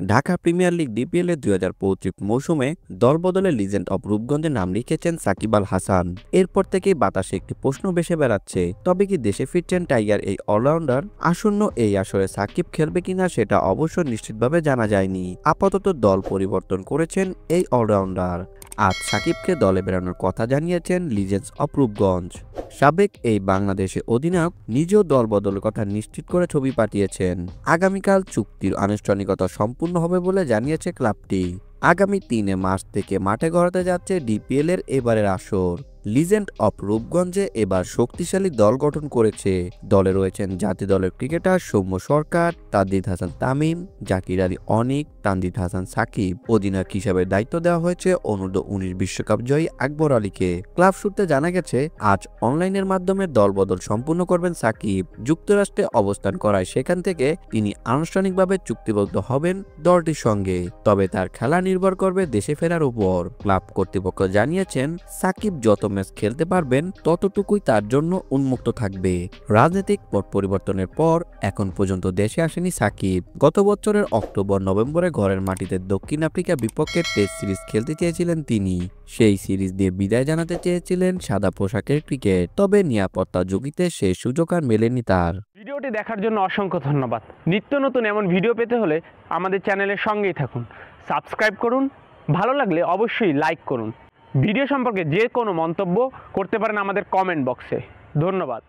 Dhaka premier league DPL এর ২০২৫ মৌসুমে দলবদলে legend of রূপগঞ্জে নাম লিখেছেন সাকিব আল হাসান। এরপর থেকেই বাতাসে একটি প্রশ্ন ভেসে বেড়াচ্ছে, তবে কি দেশে ফিরছেন টাইগার এই অলরাউন্ডার? আসন্ন এই আসরে সাকিব খেলবে কিনা সেটা অবশ্য নিশ্চিতভাবে জানা যায়নি। আপাতত দল পরিবর্তন করেছেন এই অলরাউন্ডার। আজ সাকিবকে দলে বেরানোর কথা জানিয়েছেন লিজেন্ডস অব রূপগঞ্জ। সাবেক এই বাংলাদেশি অধিনায়ক নিজেও দল বদলের কথা নিশ্চিত করে ছবি পাঠিয়েছেন। আগামীকাল চুক্তির আনুষ্ঠানিকতা সম্পূর্ণ হবে বলে জানিয়েছে ক্লাবটি। আগামী ৩ মার্চ থেকে মাঠে গড়াতে যাচ্ছে ডিপিএল এর এবারের আসর। লিজেন্ড অব রূপগঞ্জে এবার শক্তিশালী দল গঠন করেছে। দলে রয়েছেন জাতীয় দলের ক্রিকেটার সৌম্য সরকার, তানজিদ হাসান তামিম, জাকির আলী অনিক, তানজিদ হাসান সাকিব। অধিনায়ক হিসাবে দায়িত্ব দেওয়া হয়েছে অনূর্ধ্ব-১৯ বিশ্বকাপ জয়ী আকবর আলীকে। ক্লাব সূত্রে জানা গেছে, আজ অনলাইনের মাধ্যমে দলবদল সম্পূর্ণ করবেন সাকিব। যুক্তরাষ্ট্রে অবস্থান করায় সেখান থেকে তিনি আনুষ্ঠানিকভাবে চুক্তিবদ্ধ হবেন দলটির সঙ্গে। তবে তার খেলা নির্ভর করবে দেশে ফেরার উপর। ক্লাব কর্তৃপক্ষ জানিয়েছেন, সাকিব যত ম্যাচ খেলতে পারবেন ততটুকুই তার জন্য উন্মুক্ত থাকবে। রাজনৈতিক পট পরিবর্তনের পর এখন পর্যন্ত দেশে আসেনি সাকিব। গত বছরের অক্টোবর-নভেম্বরে ঘরের মাটিতে দক্ষিণ আফ্রিকার বিপক্ষে টেস্ট সিরিজ খেলতে চেয়েছিলেন তিনি। সেই সিরিজ দিয়ে বিদায় জানাতে চেয়েছিলেন সাদা পোশাকের ক্রিকেট, তবে নিরাপত্তা ঝুঁকিতে সেই সুযোগ আর মেলেনি তার। ভিডিওটি দেখার জন্য অসংখ্য ধন্যবাদ। নিত্য নতুন এমন ভিডিও পেতে হলে আমাদের চ্যানেলের সঙ্গেই থাকুন, সাবস্ক্রাইব করুন, ভালো লাগলে অবশ্যই লাইক করুন। ভিডিও সম্পর্কে যে কোনো মন্তব্য করতে পারেন আমাদের কমেন্ট বক্সে। ধন্যবাদ।